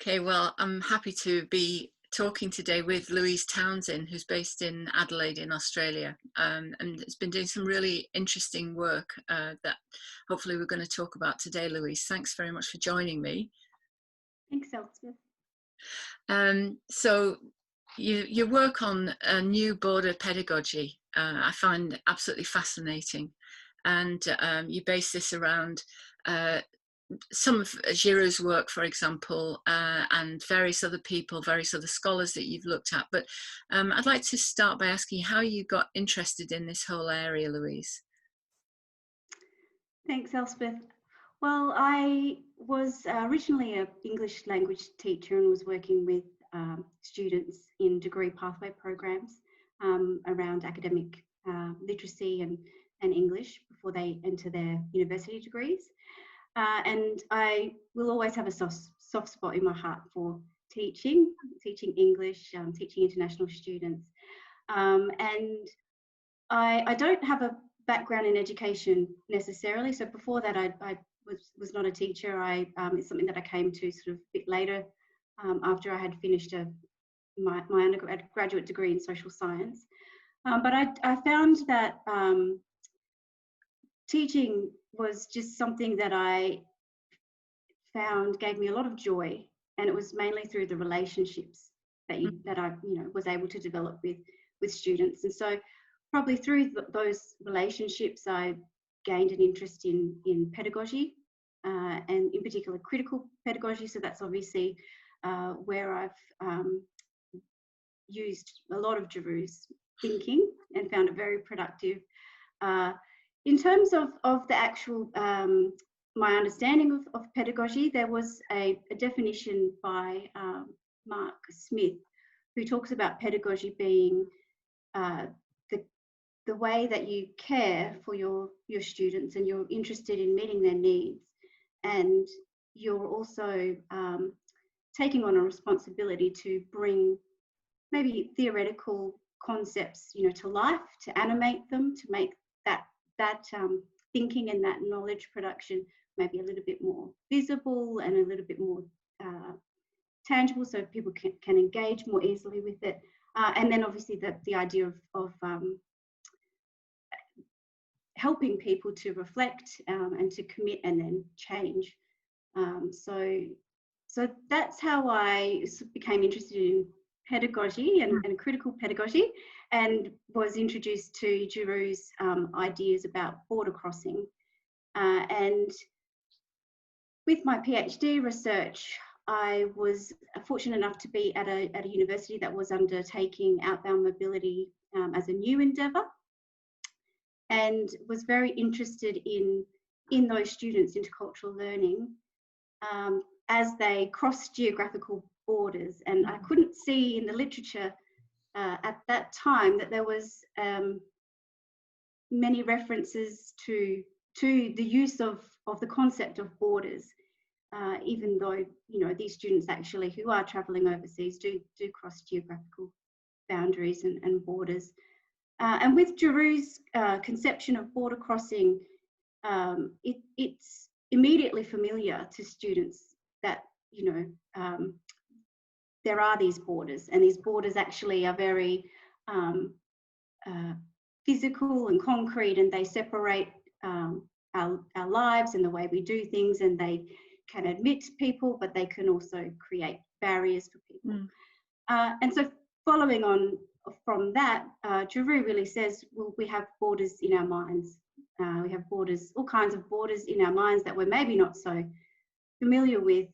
Okay, well, I'm happy to be talking today with Louise Townsin, who's based in Adelaide in Australia, and it's been doing some really interesting work that hopefully we're going to talk about today, Louise. Thanks very much for joining me. Thanks, Elspeth. So your work on new border pedagogy, I find absolutely fascinating, and you base this around some of Giroux's work, for example, and various other people, various other scholars that you've looked at. But I'd like to start by asking how you got interested in this whole area, Louise. Thanks, Elspeth. Well, I was originally an English language teacher and was working with students in degree pathway programs around academic literacy and English before they enter their university degrees. And I will always have a soft spot in my heart for teaching English, teaching international students. And I don't have a background in education necessarily. So before that, I was not a teacher. It's something that I came to sort of a bit later after I had finished my undergraduate degree in social science. But I found that teaching was just something that I found gave me a lot of joy, and it was mainly through the relationships that I was able to develop with students. And so probably through those relationships I gained an interest in pedagogy, and in particular critical pedagogy. So that's obviously where I've used a lot of Giroux's thinking and found it very productive. In terms of the actual, my understanding of pedagogy, there was a definition by Mark Smith, who talks about pedagogy being the way that you care for your students and you're interested in meeting their needs, and you're also taking on a responsibility to bring maybe theoretical concepts, to life, to animate them, to make that thinking and that knowledge production maybe a little bit more visible and a little bit more tangible, so people can engage more easily with it. And then obviously the idea of helping people to reflect and to commit and then change. So that's how I became interested in pedagogy and critical pedagogy, and was introduced to Giroux's ideas about border crossing. And with my PhD research, I was fortunate enough to be at a university that was undertaking outbound mobility as a new endeavour, and was very interested in those students' intercultural learning as they cross geographical borders. And I couldn't see in the literature at that time that there was many references to the use of the concept of borders, even though these students actually who are travelling overseas do cross geographical boundaries and borders. And with Giroux's conception of border crossing, it's immediately familiar to students that there are these borders, and these borders actually are very physical and concrete, and they separate our lives and the way we do things, and they can admit people, but they can also create barriers for people. And so following on from that, Giroux really says, well, we have borders in our minds. We have borders, all kinds of borders in our minds that we're maybe not so familiar with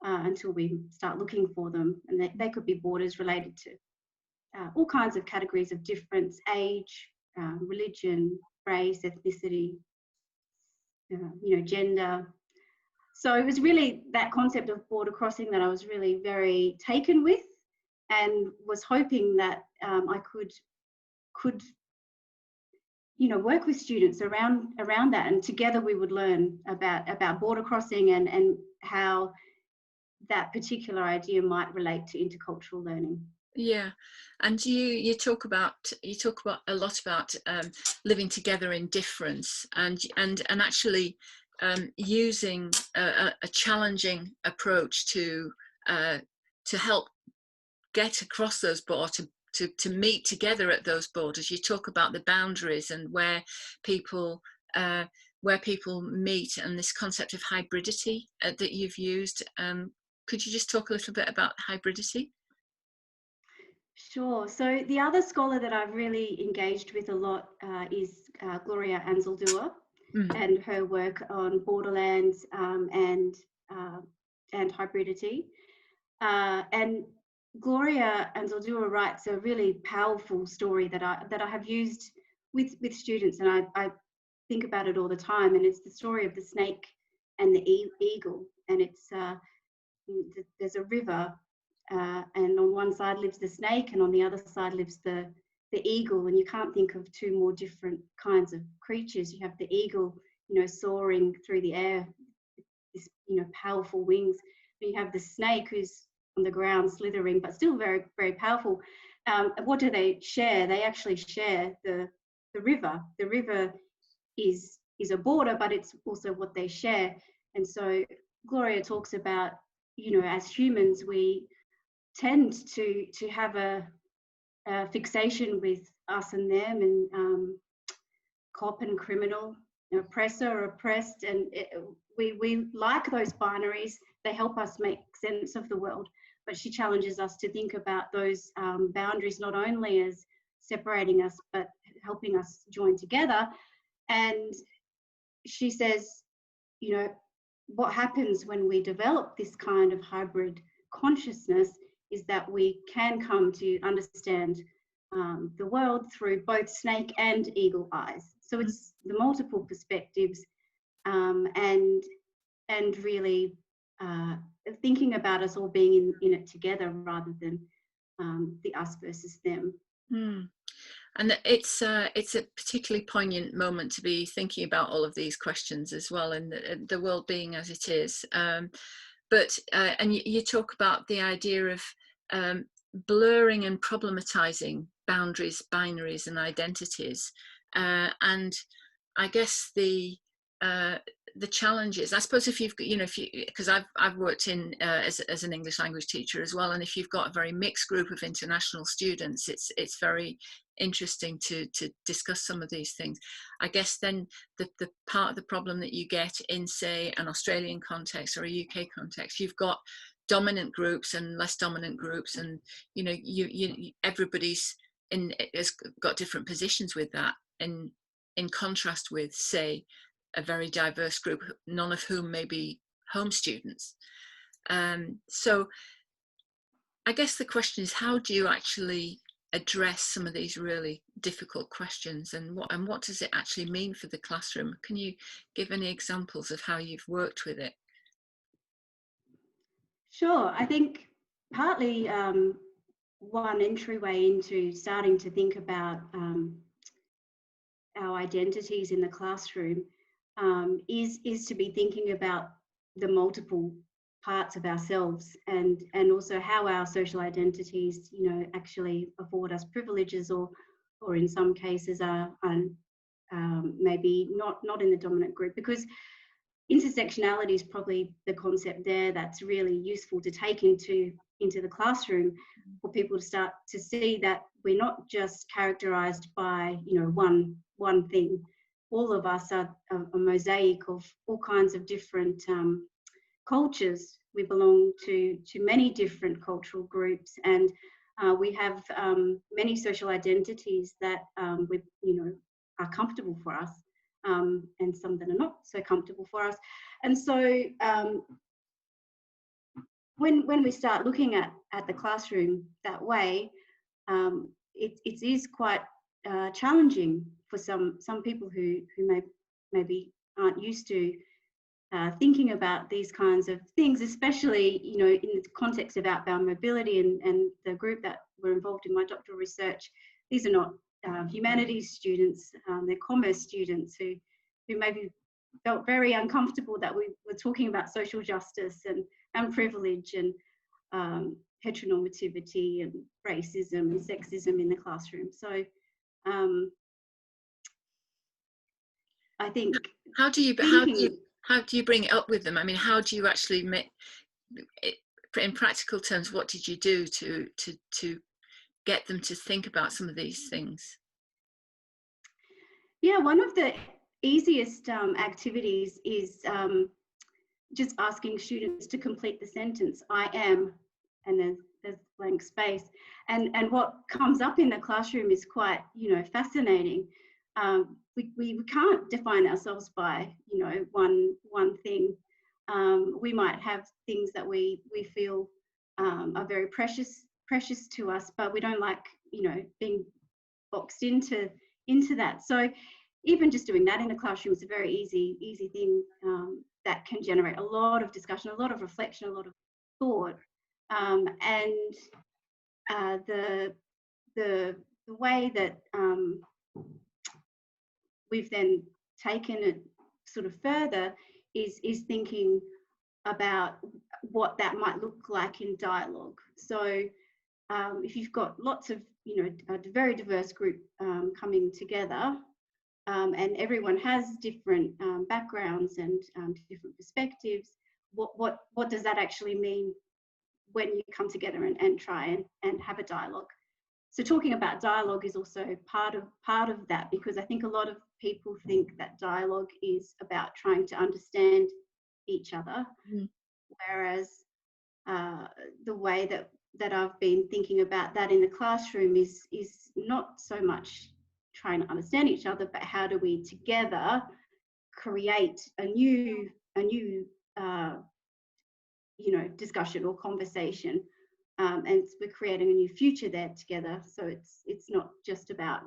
until we start looking for them. And they could be borders related to all kinds of categories of difference: age, religion, race, ethnicity, gender. So it was really that concept of border crossing that I was really very taken with, and was hoping that I could work with students around that, and together we would learn about border crossing and how that particular idea might relate to intercultural learning. Yeah, and you talk about a lot about living together in difference, and actually using a challenging approach to to help get across those borders, to meet together at those borders. You talk about the boundaries and where people meet, and this concept of hybridity that you've used. Could you just talk a little bit about hybridity? Sure. So the other scholar that I've really engaged with a lot is Gloria Anzaldúa, and her work on borderlands and hybridity. And Gloria Anzaldúa writes a really powerful story that I have used with students, and I think about it all the time. And it's the story of the snake and the eagle. And it's there's a river, and on one side lives the snake, and on the other side lives the eagle. And you can't think of two more different kinds of creatures. You have the eagle, soaring through the air, this, powerful wings. And you have the snake who's on the ground slithering, but still very, very powerful. What do they share? They actually share the river. The river is a border, but it's also what they share. And so Gloria talks about, as humans, we tend to have a fixation with us and them, and cop and criminal, oppressor, oppressed, and we like those binaries. They help us make sense of the world. But she challenges us to think about those boundaries not only as separating us, but helping us join together. And she says, what happens when we develop this kind of hybrid consciousness is that we can come to understand the world through both snake and eagle eyes. So it's the multiple perspectives, and really thinking about us all being in it together rather than the us versus them. And it's a particularly poignant moment to be thinking about all of these questions as well, and the world being as it is. But you talk about the idea of blurring and problematizing boundaries, binaries, and identities. And I guess the challenges, I suppose, if you've, because I've worked in as an English language teacher as well, and if you've got a very mixed group of international students, it's very interesting to discuss some of these things. I guess then the part of the problem that you get in, say, an Australian context or a UK context, you've got dominant groups and less dominant groups, and everybody's has got different positions with that, in contrast with, say, a very diverse group, none of whom may be home students. So I guess the question is, how do you actually address some of these really difficult questions, and what does it actually mean for the classroom? Can you give any examples of how you've worked with it? Sure. I think partly one entryway into starting to think about our identities in the classroom is to be thinking about the multiple parts of ourselves, and also how our social identities, actually afford us privileges, or in some cases are maybe not in the dominant group. Because intersectionality is probably the concept there that's really useful to take into the classroom, for people to start to see that we're not just characterized by one thing. All of us are a mosaic of all kinds of different cultures. We belong to many different cultural groups, and we have many social identities that are comfortable for us, and some that are not so comfortable for us. And so when we start looking at the classroom that way, it is quite challenging for some people who maybe aren't used to thinking about these kinds of things, especially in the context of outbound mobility, and the group that were involved in my doctoral research. These are not humanities students, they're commerce students who maybe felt very uncomfortable that we were talking about social justice and privilege and heteronormativity and racism and sexism in the classroom. So I think how do you bring it up with them? I mean, how do you actually in practical terms, what did you do to get them to think about some of these things? Yeah, one of the easiest activities is just asking students to complete the sentence, I am, and there's blank space. And what comes up in the classroom is quite, fascinating. We can't define ourselves by, one thing. We might have things that we feel are very precious to us, but we don't like, being boxed into that. So even just doing that in the classroom is a very easy thing that can generate a lot of discussion, a lot of reflection, a lot of thought, and the way that we've then taken it sort of further is thinking about what that might look like in dialogue. So if you've got lots of, a very diverse group coming together, and everyone has different backgrounds and different perspectives, what does that actually mean when you come together and try and have a dialogue? So talking about dialogue is also part of that, because I think a lot of people think that dialogue is about trying to understand each other, whereas the way that I've been thinking about that in the classroom is not so much trying to understand each other, but how do we together create a new discussion or conversation, and we're creating a new future there together. So it's not just about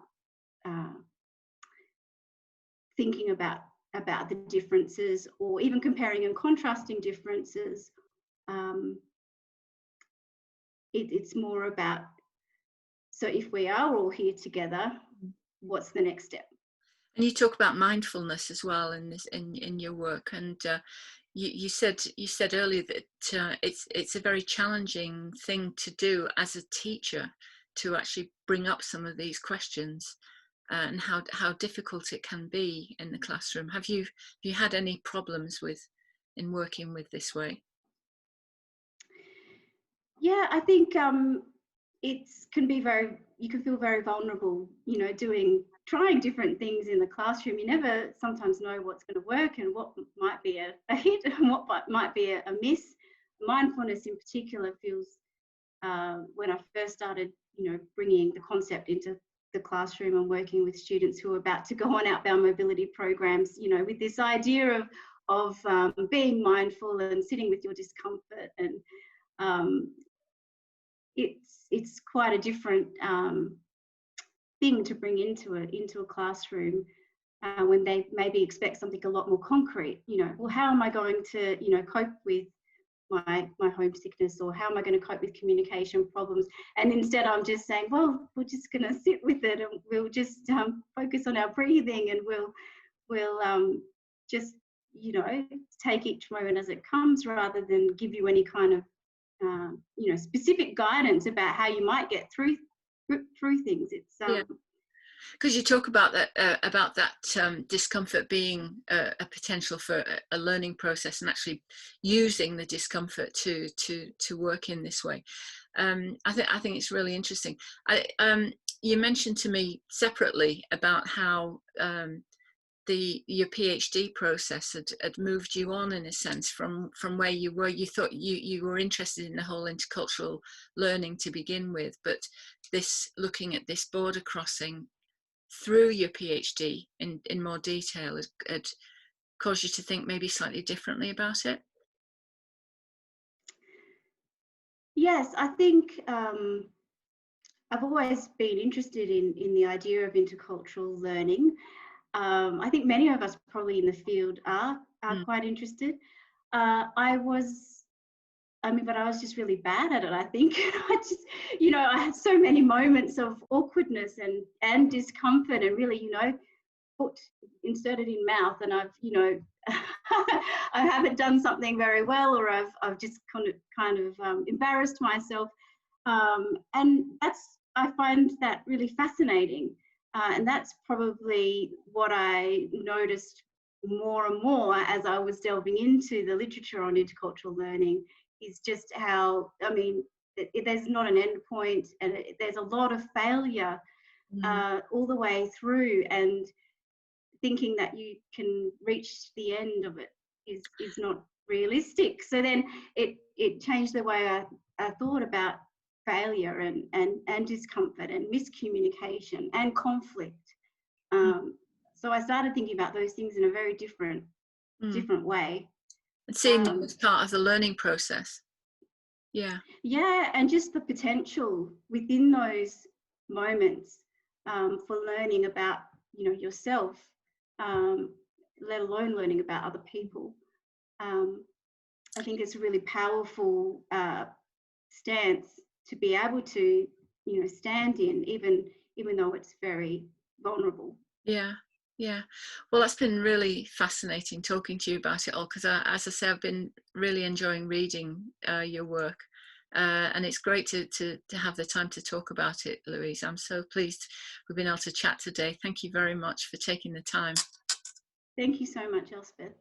thinking about the differences or even comparing and contrasting differences. It's more about, so if we are all here together, what's the next step? And you talk about mindfulness as well in this in your work, and you said earlier that it's a very challenging thing to do as a teacher, to actually bring up some of these questions, and how difficult it can be in the classroom. Have you had any problems in working with this way? Yeah, I think you can feel very vulnerable, trying different things in the classroom. You never sometimes know what's going to work and what might be a hit and what might be a miss. Mindfulness in particular feels, when I first started, bringing the concept into the classroom and working with students who are about to go on outbound mobility programs, with this idea of being mindful and sitting with your discomfort, and it's quite a different thing to bring into a classroom, when they maybe expect something a lot more concrete. Well, how am I going to cope with my homesickness, or how am I going to cope with communication problems? And instead I'm just saying, well, we're just going to sit with it, and we'll just focus on our breathing, and we'll just take each moment as it comes, rather than give you any kind of specific guidance about how you might get through things. It's Yeah, because you talk about that discomfort being a potential for a learning process, and actually using the discomfort to work in this way. I think it's really interesting. You mentioned to me separately about how your PhD process had moved you on, in a sense, from where you were. You thought you were interested in the whole intercultural learning to begin with, but looking at this border crossing through your PhD in more detail had caused you to think maybe slightly differently about it. Yes, I think I've always been interested in the idea of intercultural learning. I think many of us probably in the field are quite interested. But I was just really bad at it, I think. I had so many moments of awkwardness and discomfort, and really, foot inserted in mouth, and I've, I haven't done something very well, or I've just kind of embarrassed myself. And I find that really fascinating. And that's probably what I noticed more and more as I was delving into the literature on intercultural learning, is just how, I mean, there's not an end point, and there's a lot of failure Mm. all the way through, and thinking that you can reach the end of it is not realistic. So then it changed the way I thought about failure and discomfort and miscommunication and conflict. Mm. So I started thinking about those things in a very different Mm. way. And seeing them Um, as part of the learning process. Yeah. yeah, and just the potential within those moments for learning about, yourself, um, let alone learning about other people. Um, I think it's a really powerful stance to be able to, stand in, even though it's very vulnerable. Yeah, yeah. Well, that's been really fascinating talking to you about it all, because as I say, I've been really enjoying reading your work, and it's great to have the time to talk about it, Louise. I'm so pleased we've been able to chat today. Thank you very much for taking the time. Thank you so much, Elspeth.